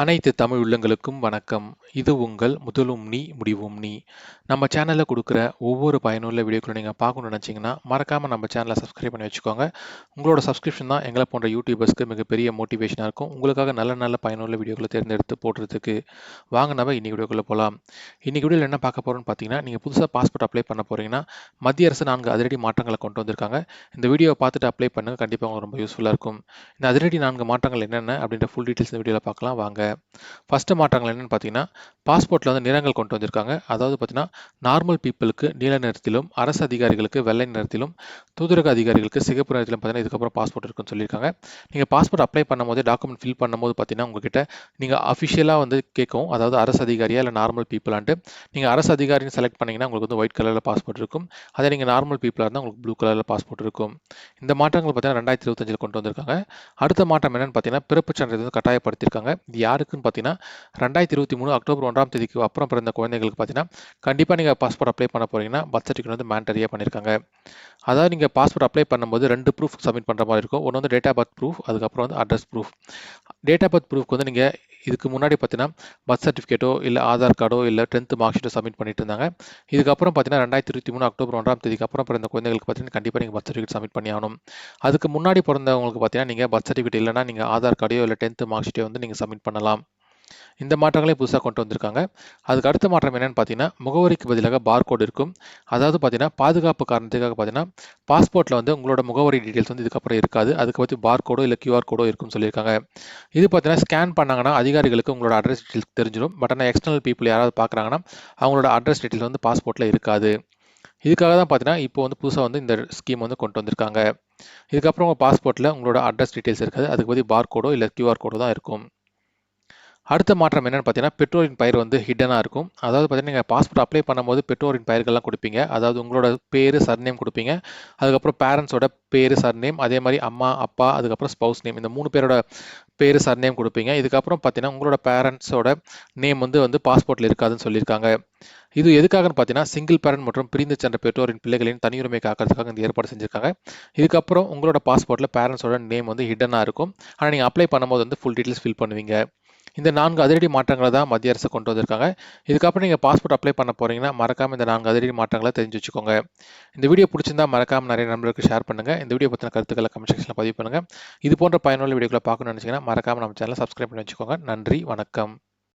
அனைத்து தமிழ் உள்ளங்களுக்கும் வணக்கம். இது உங்கள் முதலும் நீ முடிவும் நீ. நம்ம சேனல்ல குடுக்குற ஒவ்வொரு பயனுள்ள வீடியோக்களும் நீங்க பார்க்கணும்னு நினைச்சீங்கன்னா, மறக்காம நம்ம சேனல சப்ஸ்கிரைப் பண்ணி வச்சுக்கோங்க. உங்களோட சப்ஸ்கிரிப்ஷன் தான் எங்கள போன்ற யூடியூபர்ஸ்க்கு மிகப்பெரிய மோட்டிவேஷனா இருக்கும். உங்களுக்காக நல்ல நல்ல பயனுள்ள வீடியோக்கள தேர்ந்தெடுத்து போடுறதுக்கு. வாங்க நம்ம இன்னைக்கு வீடியோக்குள்ள போலாம். இன்னைக்கு வீடியோல என்ன பார்க்க போறோம்னு பார்த்தீங்கன்னா, நீங்க புதுசா பாஸ்போர்ட் அப்ளை பண்ண போறீங்கன்னா, மத்திய அரசு 4 அதிரடி மாற்றங்கள கொண்டு வந்திருக்காங்க. இந்த வீடியோவ பார்த்துட்டு அப்ளை பண்ணுங்க. கண்டிப்பா உங்களுக்கு ரொம்ப யூஸ்ஃபுல்லா இருக்கும். இந்த அதிரடி 4 மாற்றங்கள் என்னென்ன அப்படின்ற ஃபுல் டீட்டெயில்ஸ் இந்த வீடியோல பார்க்கலாம் வாங்க. ஃபர்ஸ்ட் மாற்றங்கள் என்னன்னு பார்த்தீங்கன்னா, பாஸ்போர்ட்ல வந்து நிறங்கள் கொண்டு வந்திருக்காங்க. அதாவது பார்த்தீங்கன்னா, நார்மல் பீப்பிளுக்கு நீல நிறத்திலும், அரசு அதிகாரிகளுக்கு வெள்ளை நிறத்திலும், தூதரக அதிகாரிகளுக்கு சிகப்பு நிறத்திலும் பார்த்தீங்கன்னா, இதுக்கப்புறம் பாஸ்போர்ட் இருக்குன்னு சொல்லியிருக்காங்க. நீங்க பாஸ்போர்ட் அப்ளை பண்ணும்போதே டாக்குமெண்ட் ஃபில் பண்ணும்போது பார்த்தீங்கன்னா, உங்ககிட்ட நீங்க அஃபிஷியலா வந்து கேட்கும். அதாவது அரசு அதிகாரியா இல்ல நார்மல் பீப்பிளான்ட்டு. நீங்க அரசு அதிகாரின்னு செலக்ட் பண்ணீங்கன்னா, உங்களுக்கு வந்து ஒயிட் கலர்ல பாஸ்போர்ட் இருக்கும். அதே நீங்க நார்மல் பீப்பிளா இருந்தா உங்களுக்கு ப்ளூ கலர்ல பாஸ்போர்ட் இருக்கும். இந்த மாற்றங்கள் பார்த்தீங்கன்னா 2025ல கொண்டு வந்திருக்காங்க. அடுத்த மாற்றம் என்னன்னு பார்த்தீங்கன்னா, பிறப்புச் சான்றிதழ் வந்து கட்டாயப்படுத்தியிருக்காங்க. இது யாருக்குன்னு பார்த்தீங்கன்னா, 2023 அக்டோபர் 1ஆம் தேதிக்கு அப்புறம் பிறந்த குழந்தைகளுக்கு பார்த்தீங்கன்னா, கண்டிப்பா நீங்க பாஸ்போர்ட் அப்ளை பண்ண போறீங்கன்னா, பர்த் சர்டிஃபிகேட் வந்து மேண்டரியா பண்ணியிருக்காங்க. அதாவது நீங்க பாஸ்போர்ட் அப்ளை பண்ணும்போது 2 ப்ரூஃப் சப்மிட் பண்ற மாரி இருக்கும். ஒண்ணு வந்து டேட் ஆஃப் பர்த் ப்ரூஃப், அதுக்கப்புறம் வந்து address proof. Date of birth ப்ரூஃப்க்கு வந்து நீங்க இதுக்கு முன்னாடி பார்த்தீங்கன்னா, பர்த் சர்டிஃபிகேட்டோ, இல்ல ஆதார் கார்டோ, இல்ல 10th மார்க் ஷீட்டோ சப்மிட் பண்ணிட்டு இருந்தாங்க. இதுக்கப்புறம் பார்த்தீங்கன்னா, 2023 அக்டோபர் 1ஆம் தேதிக்கு அப்புறம் பிறந்த குழந்தைகளுக்கு பார்த்தீங்கன்னா, கண்டிப்பா நீங்க பர்த் சர்டிஃபிகேட் சப்மிட் பண்ணி ஆகணும். அதுக்கு முன்னாடி பிறந்தவங்களுக்கு பார்த்தீங்கன்னா, நீங்க பர்த் சர்டிஃபிகேட் இல்லன்னா, நீங்க ஆதார் கார்டையோ, இல்ல 10th மார்க் ஷீட்டோ வந்து நீங்க சப்மிட் பண்ணலாம். இந்த மாற்றங்களையும் புதுசா கொண்டு வந்திருக்காங்க. அதுக்கு அடுத்த மாற்றம் என்னன்னு பார்த்தீங்கன்னா, முகவரிக்கு பதிலாக பார்கோட் இருக்கும். அதாவது பார்த்தீங்கன்னா, பாதுகாப்பு காரணத்துக்காக பார்த்தீங்கன்னா, பாஸ்போர்ட்ல வந்து உங்களோட முகவரி டீட்டெயில்ஸ் வந்து இதுக்கப்புறம் இருக்காது. அதுக்கு பதில் பார்கோடோ இல்ல கியூஆர் கோடோ இருக்கும்னு சொல்லியிருக்காங்க. இது பார்த்தீங்கன்னா, ஸ்கேன் பண்ணாங்கன்னா அதிகாரிகளுக்கு உங்களோட அட்ரஸ் டீட்டெயில்ஸ் தெரிஞ்சிடும். பட் ஆனா எக்ஸ்டர்னல் பீப்பிள் யாராவது பார்க்குறாங்கன்னா, அவங்களோட அட்ரஸ் டீட்டெயில்ஸ் வந்து பாஸ்போர்ட்ல இருக்காது. இதுக்காக தான் பார்த்தீங்கன்னா, இப்போ வந்து புதுசா வந்து இந்த ஸ்கீம் வந்து கொண்டு வந்திருக்காங்க. இதுக்கப்புறம் உங்க பாஸ்போர்ட்ல உங்களோட அட்ரஸ் டீட்டெயில்ஸ் இருக்காது. அதுக்கு பதில் பார்கோடோ இல்ல கியூஆர் கோடோ தான் இருக்கும். அடுத்த மாற்றம் என்னன்னு பார்த்தீங்கன்னா, பெற்றோரின் பெயர் வந்து ஹிட்டனா இருக்கும். அதாவது பார்த்தீங்கன்னா, நீங்க பாஸ்போர்ட் அப்ளை பண்ணும்போது பெற்றோரின் பெயர்கள்லாம் குடுப்பீங்க. அதாவது உங்களோட பேரு, சர்நேம் குடுப்பீங்க. அதுக்கப்புறம் பேரண்ட்ஸோட பேரு, சர்நேம், அதே மாரி அம்மா, அப்பா, அதுக்கப்புறம் ஸ்பவுஸ் நேம். இந்த 3 பேரோட பேரு, சர்நேம் குடுப்பீங்க. இதுக்கப்புறம் பார்த்தீங்கன்னா, உங்களோட பேரண்ட்ஸோட நேம் வந்து பாஸ்போர்ட்ல இருக்காதுன்னு சொல்லியிருக்காங்க. இது எதுக்காகன்னு பார்த்தீங்கன்னா, சிங்கிள் பேரண்ட் மற்றும் பிரிந்து சென்ற பெற்றோரின் பிள்ளைகளின் தனியுரிமை காக்கிறதுக்காக இந்த ஏற்பாடு செஞ்சிருக்காங்க. இதுக்கப்புறம் உங்களோட பாஸ்போர்ட்ல பேரண்ட்ஸோட நேம் வந்து ஹிட்டனா இருக்கும். ஆனா நீங்க அப்ளை பண்ணும்போது வந்து ஃபுல் டீட்டெயில்ஸ் ஃபில் பண்ணுவீங்க. இந்த 4 அதிரடி மாற்றங்கள தான் மத்திய அரசு கொண்டு வந்திருக்காங்க. இதுக்கப்புறம் நீங்க பாஸ்போர்ட் அப்ளை பண்ண போறீங்கன்னா, மறக்காம இந்த 4 அதிரடி மாற்றங்கள தெரிஞ்சு வச்சுக்கோங்க. இந்த வீடியோ புடிச்சிருந்தா மறக்காம நெறைய நண்பர்களுக்கு ஷேர் பண்ணுங்க. இந்த வீடியோ பத்தின கருத்துக்கள கமெண்ட் செக்ஷன்ல பதிவு பண்ணுங்க. இது போன்ற பயனுள்ள வீடியோக்கள பார்க்கணும்னு நினைச்சீங்கன்னா, மறக்காம நம்ம சேனல சப்ஸ்கிரைப் பண்ணி வச்சுக்கோங்க. நன்றி, வணக்கம்.